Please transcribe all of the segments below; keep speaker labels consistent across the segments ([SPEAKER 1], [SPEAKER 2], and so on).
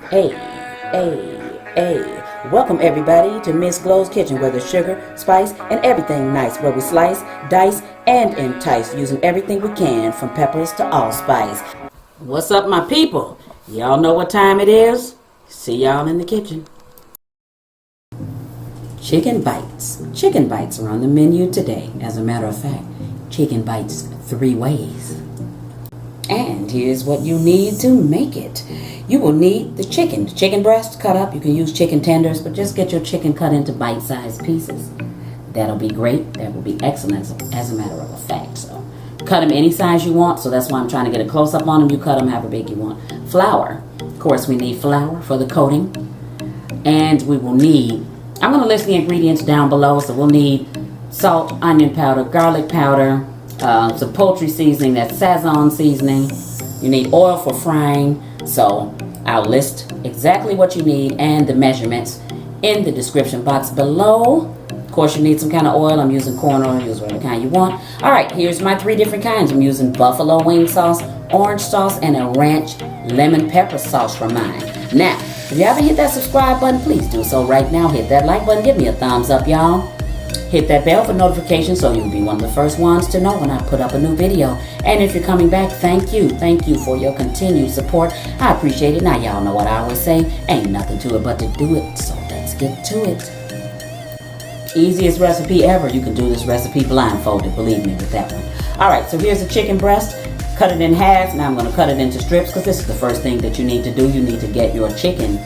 [SPEAKER 1] Hey, hey. Welcome everybody to Miss Glow's Kitchen, where there's sugar, spice, and everything nice, where we slice, dice, and entice using everything we can, from peppers to allspice. What's up, my people? Y'all know what time it is? See y'all in the kitchen. Chicken bites. Chicken bites are on the menu today. As a matter of fact, chicken bites 3 ways. And here's what you need to make it. You will need the chicken breast cut up. You can use chicken tenders, but just get your chicken cut into bite-sized pieces. That'll be great. That will be excellent, as a matter of fact. So cut them any size you want. So that's why I'm trying to get a close-up on them. You cut them however big you want. Flour. Of course, we need flour for the coating. And we will need, I'm going to list the ingredients down below. So we'll need salt, onion powder, garlic powder, some poultry seasoning, that's Sazon seasoning. You need oil for frying. So I'll list exactly what you need and the measurements in the description box below. Of course, you need some kind of oil. I'm using corn oil. Use whatever kind you want. All right, here's my 3 different kinds. I'm using buffalo wing sauce, orange sauce, and a ranch lemon pepper sauce for mine. Now, if you haven't hit that subscribe button, please do so right now. Hit that like button. Give me a thumbs up, y'all. Hit that bell for notifications so you'll be one of the first ones to know when I put up a new video. And if you're coming back, thank you. Thank you for your continued support. I appreciate it. Now, y'all know what I always say. Ain't nothing to it but to do it. So let's get to it. Easiest recipe ever. You can do this recipe blindfolded. Believe me with that one. All right, so here's a chicken breast. Cut it in half. Now I'm going to cut it into strips because this is the first thing that you need to do. You need to get your chicken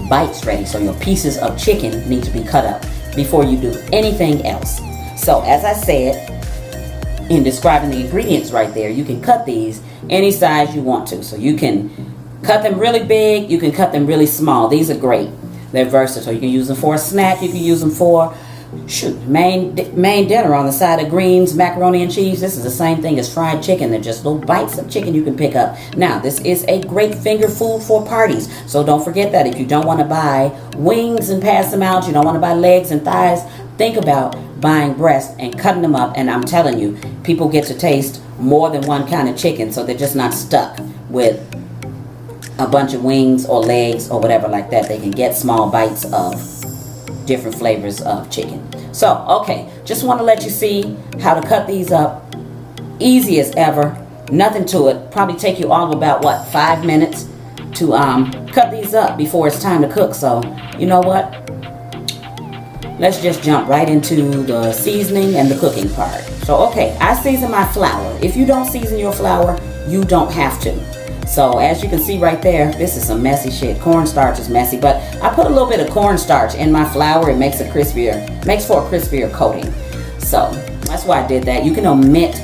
[SPEAKER 1] bites ready. So your pieces of chicken need to be cut up before you do anything else. So as I said in describing the ingredients right there, you can cut these any size you want to. So you can cut them really big, you can cut them really small. These are great. They're versatile. You can use them for a snack, you can use them for main dinner on the side of greens, macaroni and cheese. This is the same thing as fried chicken. They're just little bites of chicken you can pick up. Now, this is a great finger food for parties. So don't forget that. If you don't want to buy wings and pass them out, you don't want to buy legs and thighs, think about buying breast and cutting them up. And I'm telling you, people get to taste more than one kind of chicken, so they're just not stuck with a bunch of wings or legs or whatever like that. They can get small bites of different flavors of chicken. So, okay, just want to let you see how to cut these up. Easy as ever. Nothing to it. Probably take you all of about, 5 minutes to cut these up before it's time to cook. So, you know what? Let's just jump right into the seasoning and the cooking part. So, okay, I season my flour. If you don't season your flour, you don't have to. So as you can see right there, this is some messy shit. Cornstarch is messy, but I put a little bit of cornstarch in my flour. It makes for a crispier coating. So that's why I did that. You can omit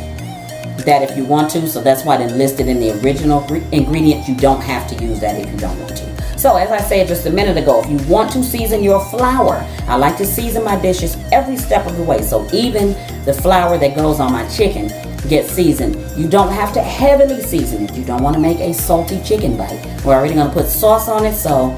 [SPEAKER 1] that if you want to. So that's why I didn't list it in the original ingredients. You don't have to use that if you don't want to. So as I said just a minute ago, if you want to season your flour, I like to season my dishes every step of the way. So even the flour that goes on my chicken gets seasoned. You don't have to heavily season it. You don't want to make a salty chicken bite. We're already going to put sauce on it, so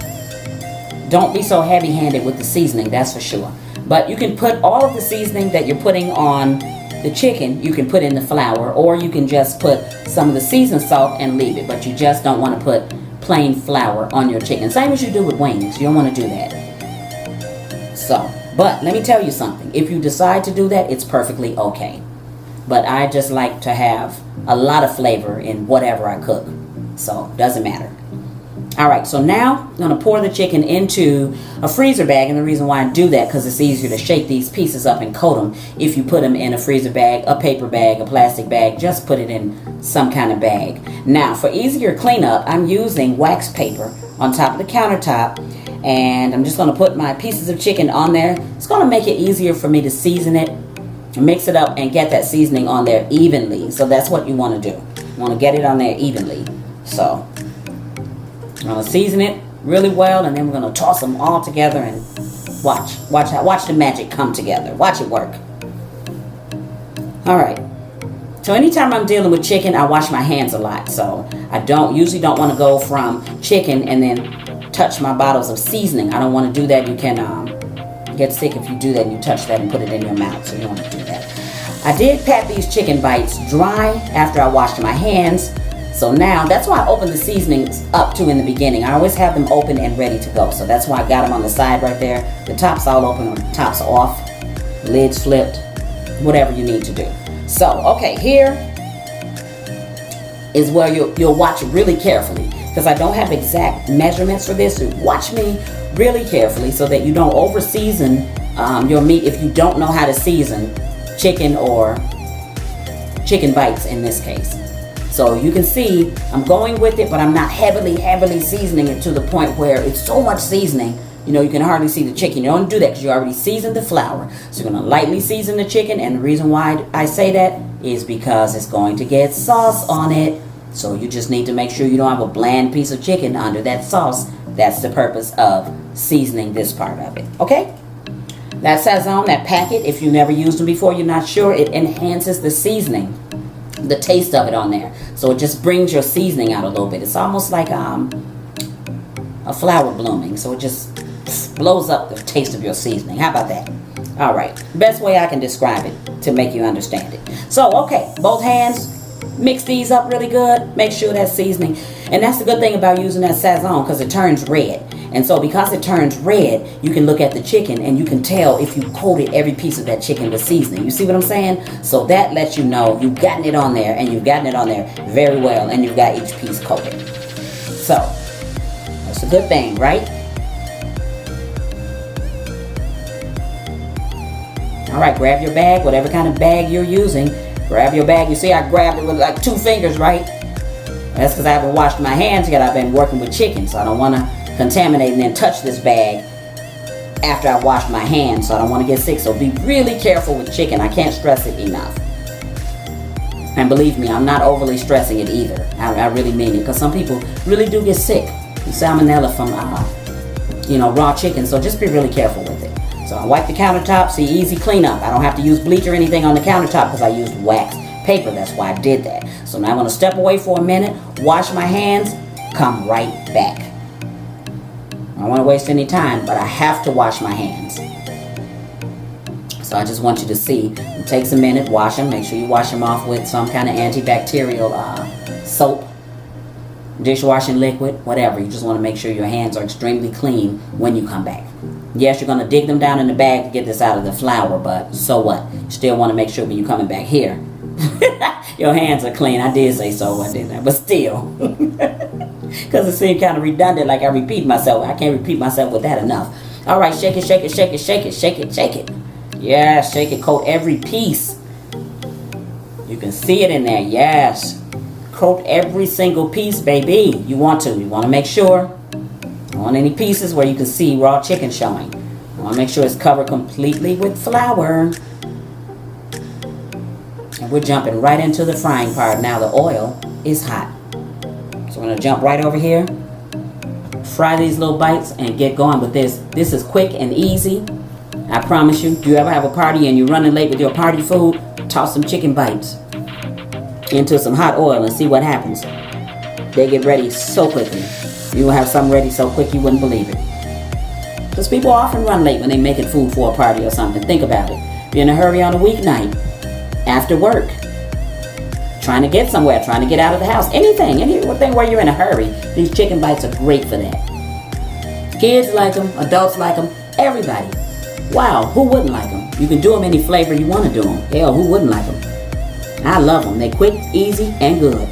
[SPEAKER 1] don't be so heavy-handed with the seasoning, that's for sure. But you can put all of the seasoning that you're putting on the chicken, you can put in the flour, or you can just put some of the seasoned salt and leave it. But you just don't want to put plain flour on your chicken. Same as you do with wings. You don't want to do that. So, but let me tell you something. If you decide to do that, it's perfectly okay. But I just like to have a lot of flavor in whatever I cook. So, doesn't matter. All right, so now I'm going to pour the chicken into a freezer bag. And the reason why I do that, because it's easier to shake these pieces up and coat them if you put them in a freezer bag, a paper bag, a plastic bag. Just put it in some kind of bag. Now, for easier cleanup, I'm using wax paper on top of the countertop. And I'm just going to put my pieces of chicken on there. It's going to make it easier for me to season it, mix it up, and get that seasoning on there evenly. So that's what you want to do. You want to get it on there evenly. So I'm going to season it really well, and then we're going to toss them all together and watch the magic come together. Watch it work. All right. So anytime I'm dealing with chicken, I wash my hands a lot. So I usually don't want to go from chicken and then touch my bottles of seasoning. I don't want to do that. You can get sick if you do that and you touch that and put it in your mouth. So you don't want to do that. I did pat these chicken bites dry after I washed my hands. So now, that's why I open the seasonings up to in the beginning. I always have them open and ready to go. So that's why I got them on the side right there. The top's all open or the top's off. Lid's flipped. Whatever you need to do. So, okay, here is where you'll watch really carefully. Because I don't have exact measurements for this. So watch me really carefully so that you don't over season your meat if you don't know how to season chicken or chicken bites in this case. So you can see I'm going with it, but I'm not heavily seasoning it to the point where it's so much seasoning, you know, you can hardly see the chicken. You don't do that because you already seasoned the flour. So you're going to lightly season the chicken, and the reason why I say that is because it's going to get sauce on it. So you just need to make sure you don't have a bland piece of chicken under that sauce. That's the purpose of seasoning this part of it. Okay? That Sazon, that packet, if you never used them before, you're not sure, it enhances the seasoning, the taste of it on there. So it just brings your seasoning out a little bit. It's almost like a flower blooming. So it just blows up the taste of your seasoning. How about that? All right. Best way I can describe it to make you understand it. So, okay, both hands. Mix these up really good. Make sure that seasoning. And that's the good thing about using that Sazon, because it turns red. And so because it turns red, you can look at the chicken and you can tell if you coated every piece of that chicken with seasoning. You see what I'm saying? So that lets you know you've gotten it on there, and you've gotten it on there very well, and you've got each piece coated. So that's a good thing, right? All right, grab your bag, whatever kind of bag you're using. Grab your bag. You see I grabbed it with like 2 fingers, right? That's because I haven't washed my hands yet. I've been working with chicken, so I don't want to contaminate and then touch this bag after I wash my hands, so I don't want to get sick. So be really careful with chicken. I can't stress it enough. And believe me, I'm not overly stressing it either. I really mean it, because some people really do get sick. Salmonella from, raw chicken. So just be really careful with it. So I wipe the countertop, see, easy cleanup. I don't have to use bleach or anything on the countertop because I used wax paper. That's why I did that. So now I'm going to step away for a minute, wash my hands, come right back. I don't want to waste any time, but I have to wash my hands. So I just want you to see. It takes a minute, wash them. Make sure you wash them off with some kind of antibacterial soap, dishwashing liquid, whatever. You just want to make sure your hands are extremely clean when you come back. Yes, you're going to dig them down in the bag to get this out of the flour, but so what? You still want to make sure when you're coming back here, your hands are clean. I did say so what, didn't I? But still, because it seemed kind of redundant, like I repeat myself. I can't repeat myself with that enough. All right, shake it, shake it, shake it, shake it, shake it, shake it. Yeah, shake it, coat every piece. You can see it in there, yes. Coat every single piece, baby. You want to make sure. On any pieces where you can see raw chicken showing. I want to make sure it's covered completely with flour. And we're jumping right into the frying part. Now the oil is hot. So we're going to jump right over here. Fry these little bites and get going with this. This is quick and easy. I promise you. If you ever have a party and you're running late with your party food, toss some chicken bites into some hot oil and see what happens. They get ready so quickly. You will have something ready so quick you wouldn't believe it. Because people often run late when they're making food for a party or something. Think about it. You're in a hurry on a weeknight, after work, trying to get somewhere, trying to get out of the house. Anything where you're in a hurry, these chicken bites are great for that. Kids like them, adults like them, everybody. Wow, who wouldn't like them? You can do them any flavor you want to do them. Hell, who wouldn't like them? I love them. They're quick, easy, and good.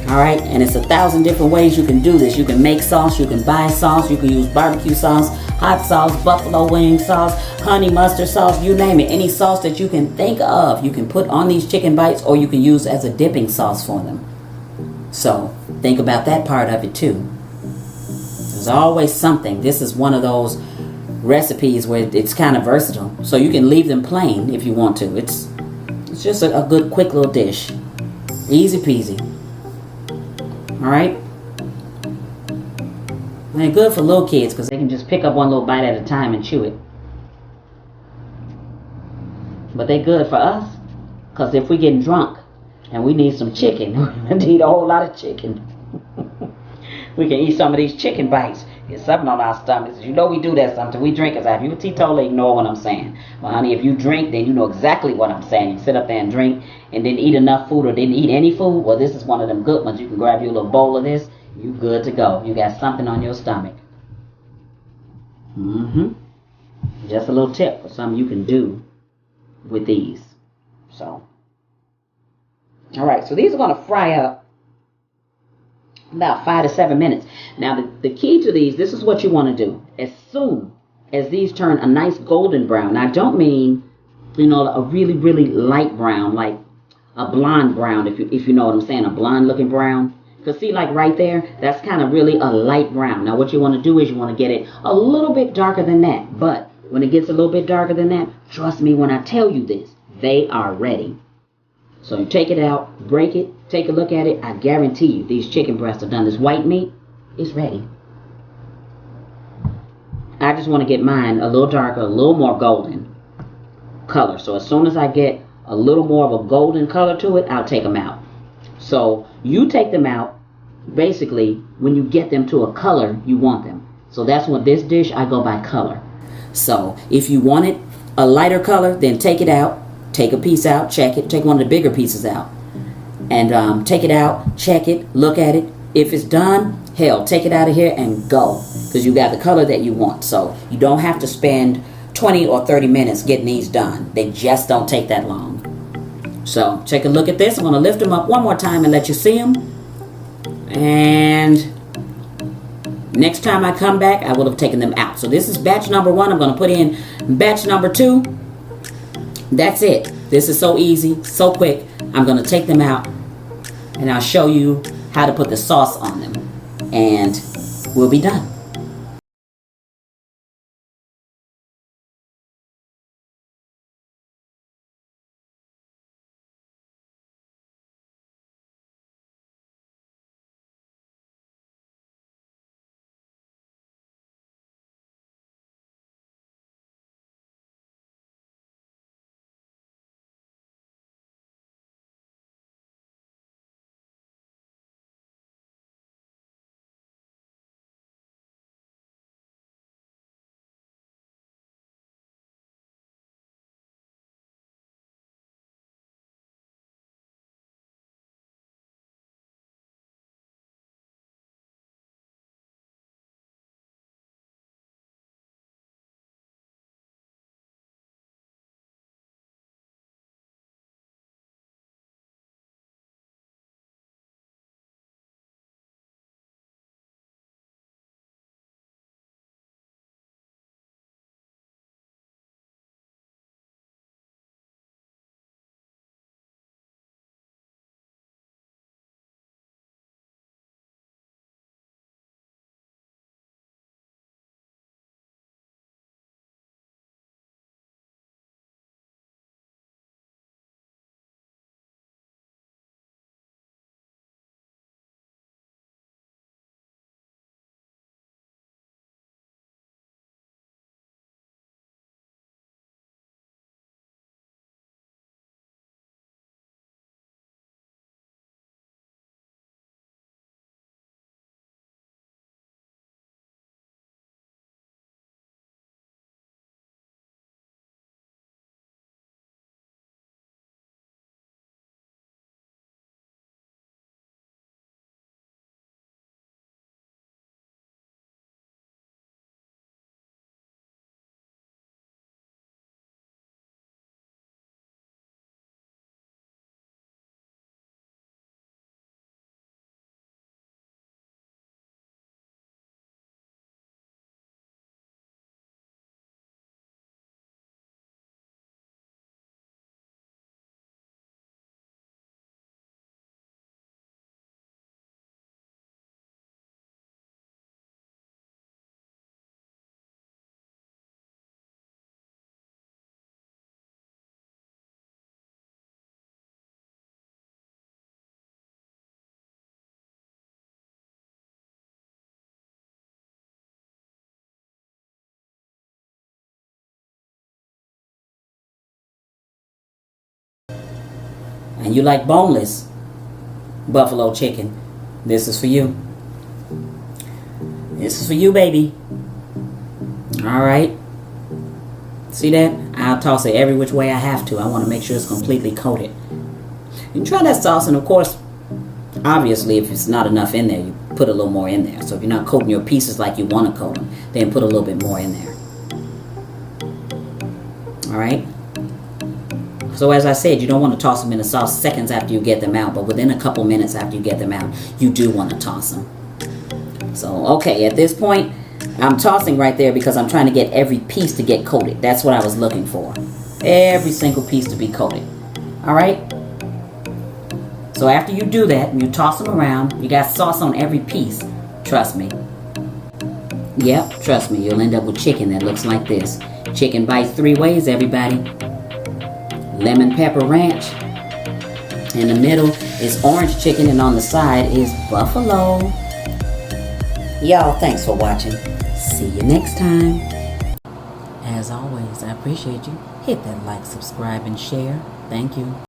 [SPEAKER 1] Alright, and it's 1,000 different ways you can do this. You can make sauce, you can buy sauce, you can use barbecue sauce, hot sauce, buffalo wing sauce, honey mustard sauce, you name it. Any sauce that you can think of, you can put on these chicken bites, or you can use as a dipping sauce for them. So, think about that part of it too. There's always something. This is one of those recipes where it's kind of versatile. So you can leave them plain if you want to. It's just a good quick little dish. Easy peasy. Alright? And they're good for little kids because they can just pick up one little bite at a time and chew it. But they're good for us because if we're getting drunk and we need some chicken, we need a whole lot of chicken. We can eat some of these chicken bites. Get something on our stomachs. You know we do that sometimes. We drinkers. If you a teetotaler, ignore what I'm saying. Well, honey, if you drink, then you know exactly what I'm saying. You sit up there and drink and then eat enough food or didn't eat any food. Well, this is one of them good ones. You can grab you a little bowl of this. You good to go. You got something on your stomach. Just a little tip for something you can do with these. So, all right. So these are going to fry up about 5 to 7 minutes. Now, the key to these, this is what you want to do. As soon as these turn a nice golden brown. Now, I don't mean, a really, really light brown, like a blonde brown, if you know what I'm saying, a blonde looking brown. Because see, like right there, that's kind of really a light brown. Now, what you want to do is you want to get it a little bit darker than that. But when it gets a little bit darker than that, trust me when I tell you this, they are ready. So you take it out, break it, take a look at it. I guarantee you, these chicken breasts are done. This white meat is ready. I just want to get mine a little darker, a little more golden color. So as soon as I get a little more of a golden color to it, I'll take them out. So you take them out basically when you get them to a color you want them. So that's what this dish, I go by color. So if you want it a lighter color, then take it out. Take a piece out, check it. Take one of the bigger pieces out. And take it out, check it, look at it. If it's done, hell, take it out of here and go. Because you got the color that you want. So you don't have to spend 20 or 30 minutes getting these done. They just don't take that long. So take a look at this. I'm going to lift them up one more time and let you see them. And next time I come back, I will have taken them out. So this is batch number 1. I'm going to put in batch number 2. That's it. This is so easy, so quick. I'm going to take them out and I'll show you how to put the sauce on them. And we'll be done. And you like boneless buffalo chicken, this is for you. This is for you, baby. All right. See that? I'll toss it every which way I have to. I want to make sure it's completely coated. You try that sauce, and of course, obviously, if it's not enough in there, you put a little more in there. So if you're not coating your pieces like you want to coat them, then put a little bit more in there. All right. So as I said, you don't want to toss them in the sauce seconds after you get them out, but within a couple minutes after you get them out, you do want to toss them. So, okay, at this point, I'm tossing right there because I'm trying to get every piece to get coated. That's what I was looking for. Every single piece to be coated. All right? So after you do that, you toss them around. You got sauce on every piece. Trust me. Yep, trust me. You'll end up with chicken that looks like this. Chicken bites 3 ways, everybody. Lemon pepper ranch. In the middle is orange chicken, and on the side is buffalo. Y'all, thanks for watching. See you next time. As always, I appreciate you. Hit that like, subscribe, and share. Thank you.